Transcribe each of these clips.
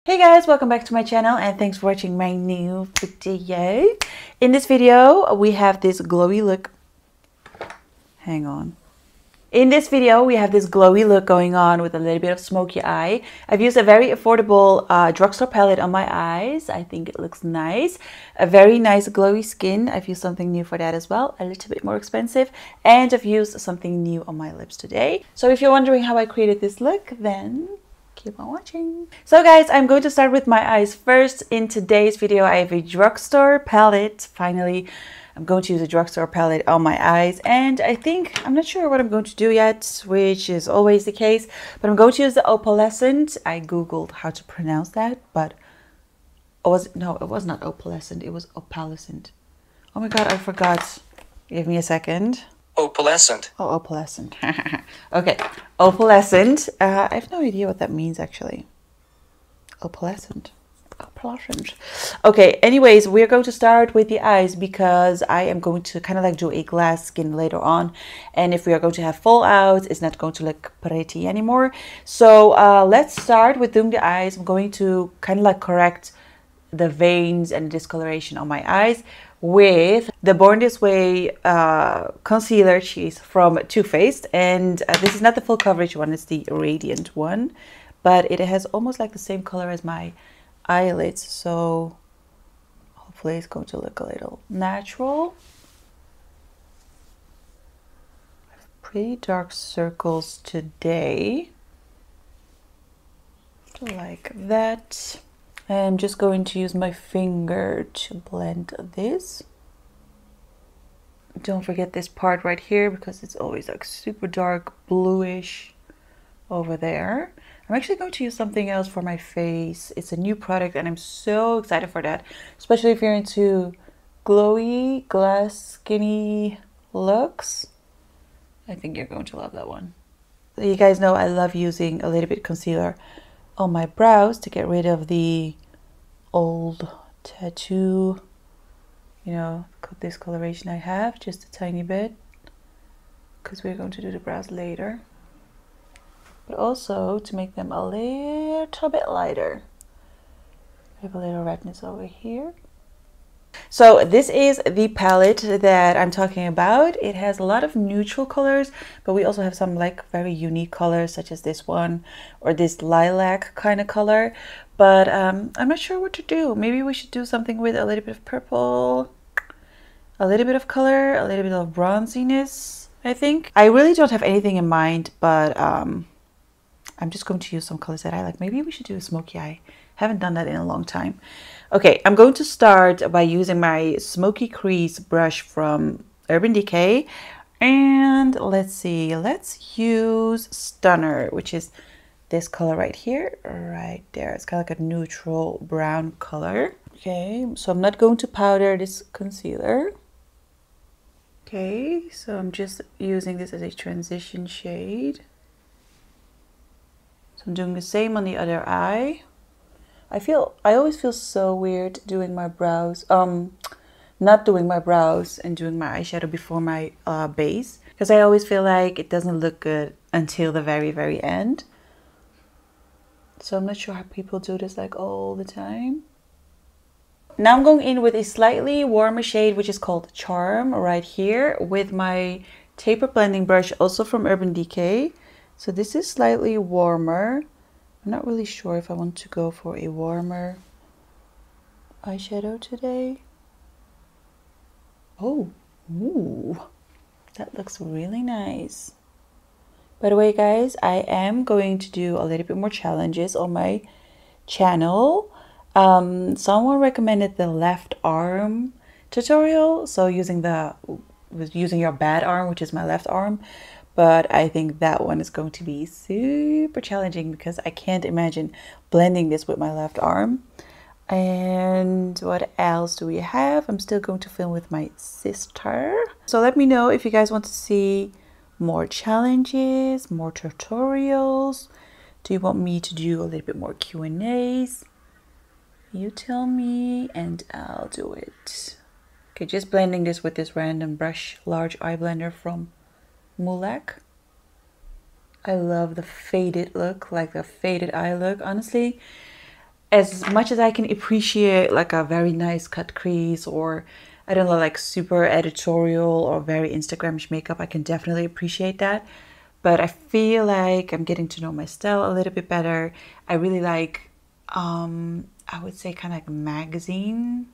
Hey guys, welcome back to my channel and thanks for watching my new video. In this video, we have this glowy look. Hang on. In this video, we have this glowy look going on with a little bit of smoky eye. I've used a very affordable drugstore palette on my eyes. I think it looks nice. A very nice glowy skin. I've used something new for that as well. A little bit more expensive. And I've used something new on my lips today. So if you're wondering how I created this look, then keep on watching. So guys, I'm going to start with my eyes first. In today's video, I have a drugstore palette. Finally, I'm going to use a drugstore palette on my eyes. And I'm not sure what I'm going to do yet, which is always the case. But I'm going to use the opalescent. I googled how to pronounce that, but it was not opalescent. It was opalescent. Oh my god, I forgot. Give me a second. Opalescent. Oh, opalescent. Okay, opalescent. I have no idea what that means actually. Opalescent. Opalescent. Okay, anyways, we're going to start with the eyes because I am going to kind of like do a glass skin later on. And if we are going to have fallouts, it's not going to look pretty anymore. So let's start with doing the eyes. I'm going to kind of like correct the veins and discoloration on my eyes with the Born This Way concealer cheese from Too Faced. And this is not the full coverage one, it's the radiant one, but it has almost like the same color as my eyelids, so hopefully it's going to look a little natural. I have pretty dark circles today, like that. I'm just going to use my finger to blend this. Don't forget this part right here because it's always like super dark bluish over there. I'm actually going to use something else for my face. It's a new product and I'm so excited for that. Especially if you're into glowy, glass, skinny looks. I think you're going to love that one. You guys know I love using a little bit of concealer on my brows to get rid of the old tattoo, you know, discoloration I have, just a tiny bit, because we're going to do the brows later, but also to make them a little bit lighter. I have a little redness over here. So this is the palette that I'm talking about. It has a lot of neutral colors, but we also have some like very unique colors such as this one or this lilac kind of color. But I'm not sure what to do. Maybe we should do something with a little bit of purple, a little bit of color, a little bit of bronziness, I think. I really don't have anything in mind, but I'm just going to use some colors that I like. Maybe we should do a smoky eye. Haven't done that in a long time. Okay, I'm going to start by using my Smoky Crease brush from Urban Decay. And let's see, let's use Stunner, which is this color right here, right there. It's kind of like a neutral brown color. Okay, so I'm not going to powder this concealer. Okay, so I'm just using this as a transition shade. So I'm doing the same on the other eye. I always feel so weird doing my brows, not doing my brows and doing my eyeshadow before my base, because I always feel like it doesn't look good until the very, very end. So I'm not sure how people do this like all the time. Now I'm going in with a slightly warmer shade, which is called Charm, right here with my taper blending brush, also from Urban Decay. So this is slightly warmer. I'm not really sure if I want to go for a warmer eyeshadow today. Oh, ooh, that looks really nice. By the way, guys, I am going to do a little bit more challenges on my channel. Someone recommended the left arm tutorial, so using your bad arm, which is my left arm. But I think that one is going to be super challenging because I can't imagine blending this with my left arm. And what else do we have? I'm still going to film with my sister. So let me know if you guys want to see more challenges, more tutorials. Do you want me to do a little bit more Q&As? You tell me and I'll do it. Okay, just blending this with this random brush, large eye blender from Mulak. I love the faded look, like the faded eye look. Honestly, as much as I can appreciate like a very nice cut crease, or I don't know, like super editorial or very Instagramish makeup, I can definitely appreciate that. But I feel like I'm getting to know my style a little bit better. I really like, I would say kind of like magazine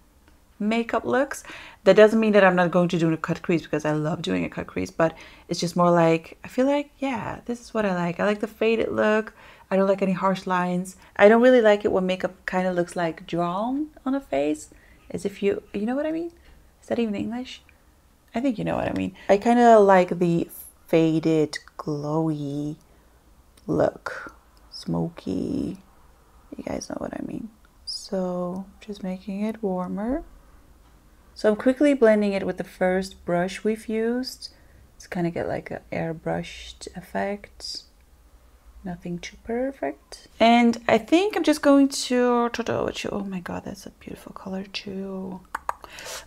makeup looks. That doesn't mean that I'm not going to do a cut crease, because I love doing a cut crease, but it's just more like, I feel like, yeah, this is what I like. I like the faded look. I don't like any harsh lines. I don't really like it when makeup kind of looks like drawn on a face, as if you know what I mean? Is that even English? I think you know what I mean. I kind of like the faded, glowy look. Smoky. You guys know what I mean. So just making it warmer. So I'm quickly blending it with the first brush we've used. It's kind of get like an airbrushed effect. Nothing too perfect. And I think I'm just going to, oh my god, that's a beautiful color too.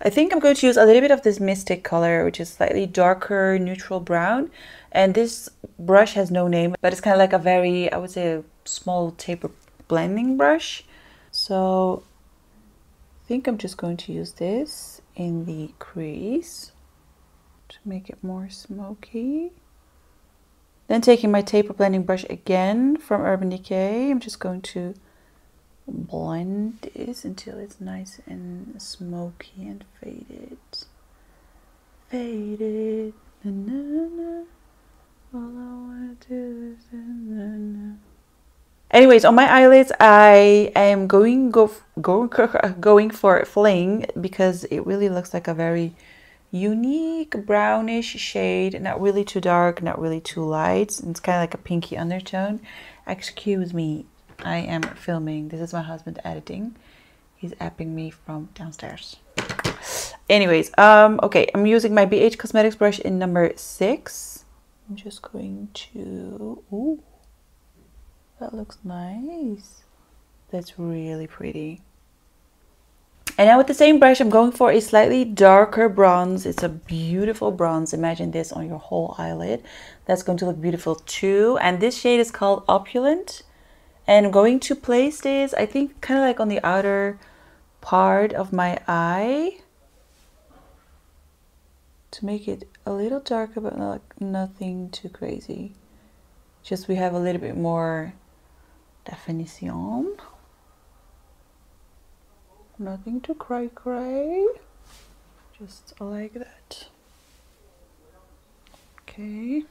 I think I'm going to use a little bit of this Mystic color, which is slightly darker neutral brown. And this brush has no name, but it's kind of like a very, I would say, a small taper blending brush. So I think I'm just going to use this in the crease to make it more smoky. Then taking my taper blending brush again from Urban Decay, I'm just going to blend this until it's nice and smoky and faded. Faded. Na, na, na. All I want to do is na, na. Anyways, on my eyelids, I am going for Fling, because it really looks like a very unique brownish shade. Not really too dark, not really too light. It's kind of like a pinky undertone. Excuse me, I am filming. This is my husband editing. He's apping me from downstairs. Anyways, okay, I'm using my BH Cosmetics brush in number 6. I'm just going to... Ooh. That looks nice. That's really pretty. And now with the same brush, I'm going for a slightly darker bronze. It's a beautiful bronze. Imagine this on your whole eyelid. That's going to look beautiful too. And this shade is called Opulent. And I'm going to place this, I think, kind of like on the outer part of my eye, to make it a little darker, but like nothing too crazy. Just we have a little bit more definition. Nothing to cray, just like that. Okay.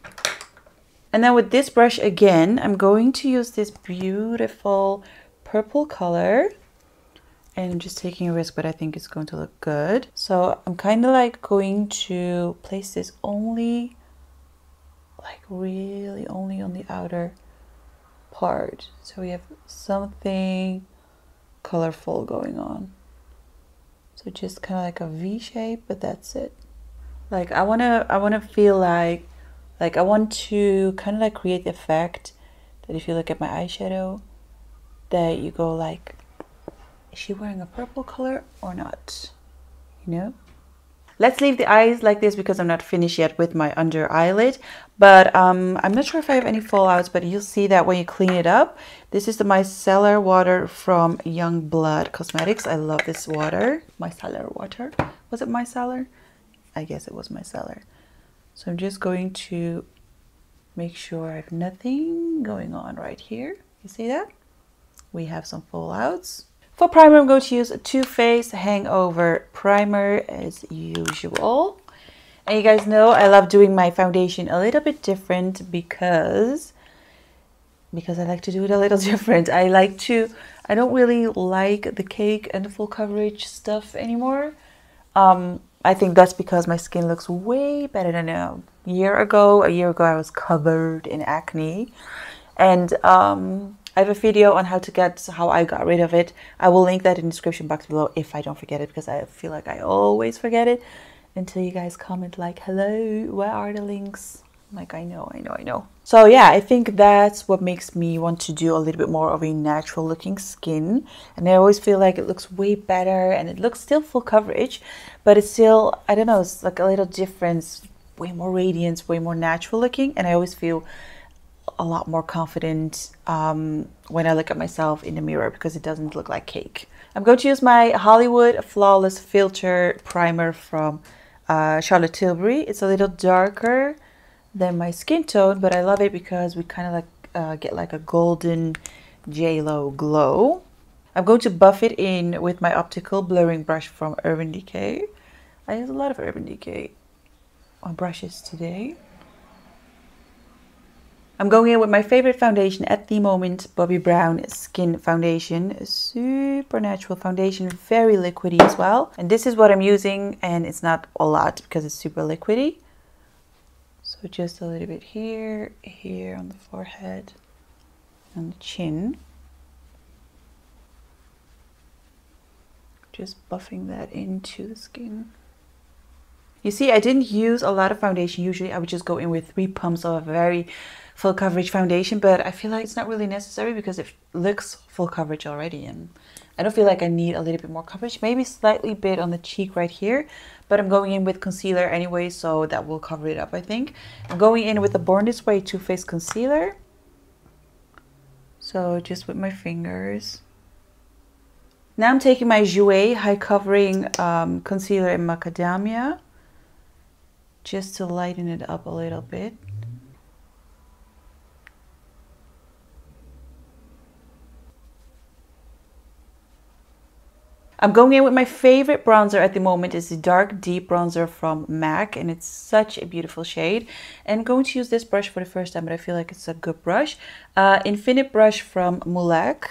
And then with this brush again, I'm going to use this beautiful purple color. And I'm just taking a risk, but I think it's going to look good. So I'm kind of like going to place this only, like really only on the outer part. So we have something colorful going on. So just kind of like a V shape, but that's it. Like I wanna feel like I want to kind of like create the effect that if you look at my eyeshadow, that you go like, is she wearing a purple color or not? You know? Let's leave the eyes like this because I'm not finished yet with my under eyelid. But I'm not sure if I have any fallouts, but you'll see that when you clean it up. This is the micellar water from Youngblood Cosmetics. I love this water. Micellar water. Was it micellar? I guess it was micellar. So I'm just going to make sure I have nothing going on right here. You see that? We have some fallouts. For primer, I'm going to use a Too Faced Hangover Primer as usual. And you guys know I love doing my foundation a little bit different because I like to do it a little different. I don't really like the cake and the full coverage stuff anymore. I think that's because my skin looks way better than a year ago. A year ago, I was covered in acne. And I have a video on how I got rid of it. I will link that in the description box below if I don't forget it, because I feel like I always forget it until you guys comment like, hello, where are the links? I'm like, I know. So yeah, I think that's what makes me want to do a little bit more of a natural looking skin. And I always feel like it looks way better, and it looks still full coverage, but it's still, I don't know, it's like a little difference, way more radiance, way more natural looking. And I always feel a lot more confident when I look at myself in the mirror because it doesn't look like cake. I'm going to use my Hollywood Flawless Filter Primer from Charlotte Tilbury. It's a little darker than my skin tone, but I love it because we kind of like get like a golden JLo glow. I'm going to buff it in with my optical blurring brush from Urban Decay. I use a lot of Urban Decay on brushes today. I'm going in with my favorite foundation at the moment, Bobbi Brown Skin Foundation. A super natural foundation, very liquidy as well. And this is what I'm using, and it's not a lot because it's super liquidy. So just a little bit here, here on the forehead, on the chin. Just buffing that into the skin. You see, I didn't use a lot of foundation. Usually I would just go in with 3 pumps of a very full coverage foundation, but I feel like it's not really necessary because it looks full coverage already, and I don't feel like I need a little bit more coverage. Maybe slightly bit on the cheek right here, but I'm going in with concealer anyway, so that will cover it up, I think. I'm going in with the Born This Way Too Faced Concealer. So just with my fingers. Now I'm taking my Jouer High Covering Concealer in Macadamia, just to lighten it up a little bit. I'm going in with my favorite bronzer at the moment. Is the Dark Deep Bronzer from MAC, and it's such a beautiful shade. And I'm going to use this brush for the first time, but I feel like it's a good brush. Infinite brush from Moulac.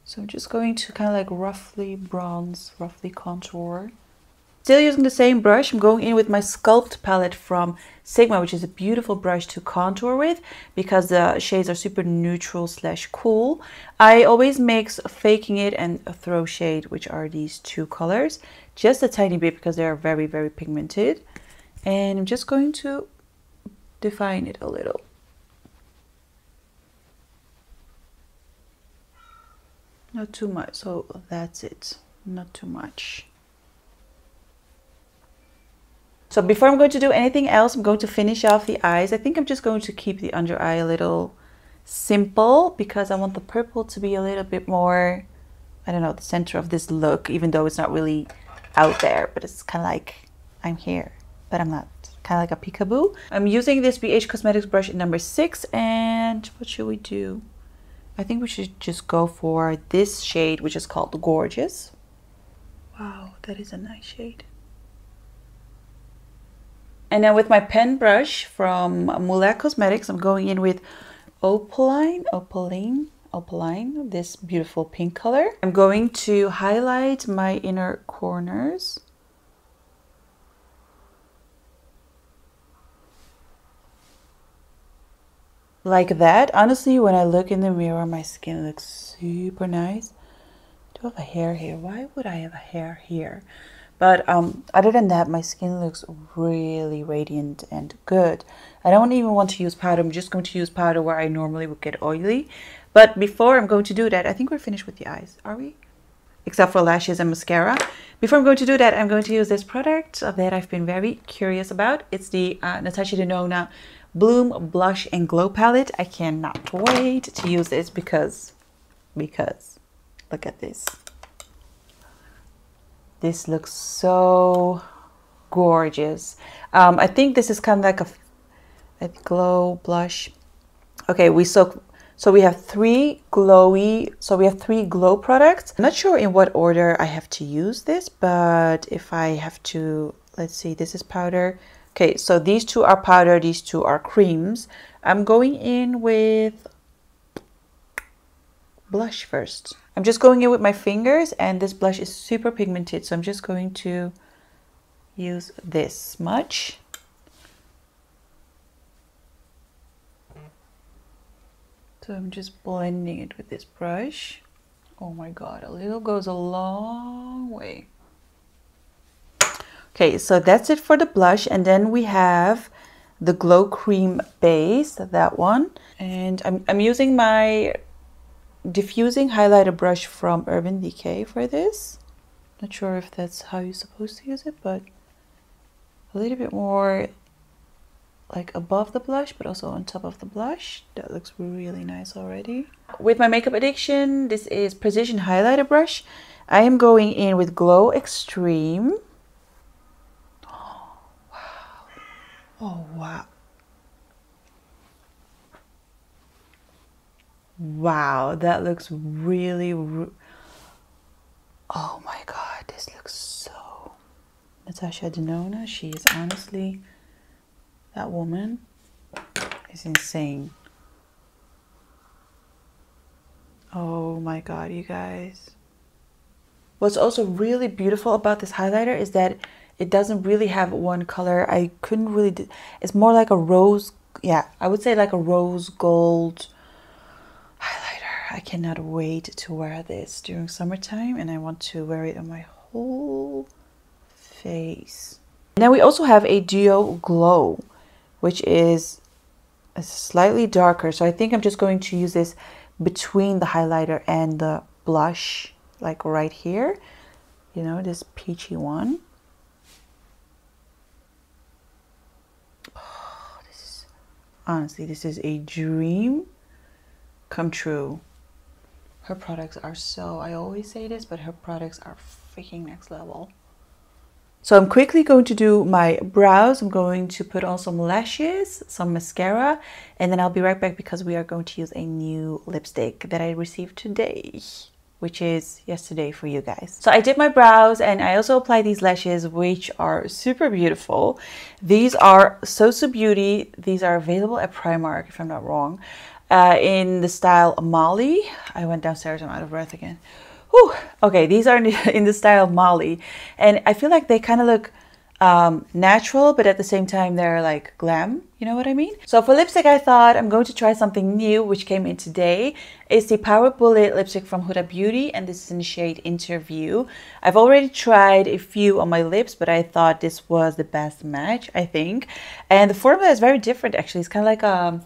So I'm just going to kind of like roughly bronze, roughly contour. Still using the same brush, I'm going in with my Sculpt palette from Sigma, which is a beautiful brush to contour with because the shades are super neutral slash cool. I always mix Faking It and a Throw Shade, which are these 2 colors, just a tiny bit because they are very, very pigmented. And I'm just going to define it a little. Not too much, so that's it, not too much. So before I'm going to do anything else, I'm going to finish off the eyes. I think I'm just going to keep the under eye a little simple because I want the purple to be a little bit more, I don't know, the center of this look, even though it's not really out there, but it's kind of like I'm here, but I'm not. Kind of like a peekaboo. I'm using this BH Cosmetics brush in number 6, and what should we do? I think we should just go for this shade, which is called Gorgeous. Wow, that is a nice shade. And now with my pen brush from Moulac Cosmetics, I'm going in with Opaline, this beautiful pink color. I'm going to highlight my inner corners. Like that. Honestly, when I look in the mirror, my skin looks super nice. I do have a hair here. Why would I have a hair here? But other than that, my skin looks really radiant and good. I don't even want to use powder. I'm just going to use powder where I normally would get oily. But before I'm going to do that, I think we're finished with the eyes. Are we? Except for lashes and mascara. Before I'm going to do that, I'm going to use this product that I've been very curious about. It's the Natasha Denona Bloom Blush and Glow Palette. I cannot wait to use this because look at this. This looks so gorgeous. I think this is kind of like a glow blush. Okay, so we have 3 glowy, so we have 3 glow products. I'm not sure in what order I have to use this, but if I have to, let's see, this is powder. Okay, so these 2 are powder, these 2 are creams. I'm going in with blush first. I'm just going in with my fingers, and this blush is super pigmented, so I'm just going to use this much. So I'm just blending it with this brush. Oh my god, a little goes a long way. Okay, so that's it for the blush, and then we have the Glow Cream Base, that one. And I'm using my diffusing highlighter brush from Urban Decay for this. Not sure if that's how you're supposed to use it, but a little bit more like above the blush, but also on top of the blush. That looks really nice already. With my makeup addiction, this is Precision Highlighter Brush. I am going in with Glow Extreme. Oh, wow. Oh, wow. Wow, that looks really, oh my God, this looks so... Natasha Denona, she is honestly, that woman is insane. Oh my God, you guys. What's also really beautiful about this highlighter is that it doesn't really have one color. I couldn't really, it's more like a rose, yeah, I would say like a rose gold highlighter. I cannot wait to wear this during summertime, and I want to wear it on my whole face. Now we also have a Duo Glow, which is slightly darker. So I think I'm just going to use this between the highlighter and the blush, like right here. You know, this peachy one. Oh, this is, honestly, this is a dream come true. Her products are so, I always say this, but her products are freaking next level. So I'm quickly going to do my brows. I'm going to put on some lashes, some mascara, and then I'll be right back because we are going to use a new lipstick that I received today, which is yesterday for you guys. So I did my brows and I also applied these lashes, which are super beautiful. These are So Beauty. These are available at Primark, if I'm not wrong, in the style Molly. I went downstairs, I'm out of breath again. Whew. Okay, these are in the style Molly, and I feel like they kind of look natural, but at the same time they're like glam, you know what I mean? So for lipstick, I thought I'm going to try something new, which came in today. It's the Power Bullet lipstick from Huda Beauty, and this is in the shade Interview. I've already tried a few on my lips, but I thought this was the best match, I think. And the formula is very different, actually. It's kind of like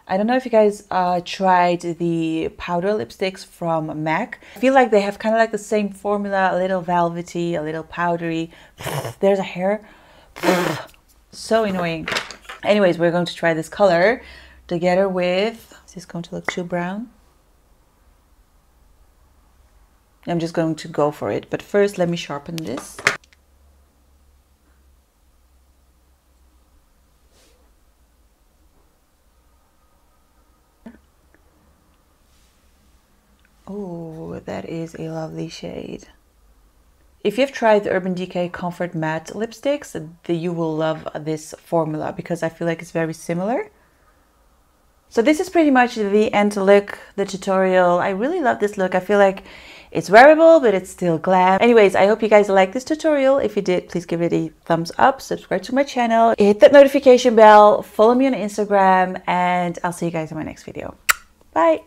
I don't know if you guys tried the powder lipsticks from MAC. I feel like they have kind of like the same formula, a little velvety, a little powdery. There's a hair. So annoying. Anyways, we're going to try this color together with... Is this going to look too brown? I'm just going to go for it. But first, let me sharpen this. Oh, that is a lovely shade. If you've tried the Urban Decay Comfort Matte lipsticks, you will love this formula because I feel like it's very similar. So this is pretty much the end look, the tutorial. I really love this look. I feel like it's wearable, but it's still glam. Anyways, I hope you guys liked this tutorial. If you did, please give it a thumbs up, subscribe to my channel, hit that notification bell, follow me on Instagram, and I'll see you guys in my next video. Bye!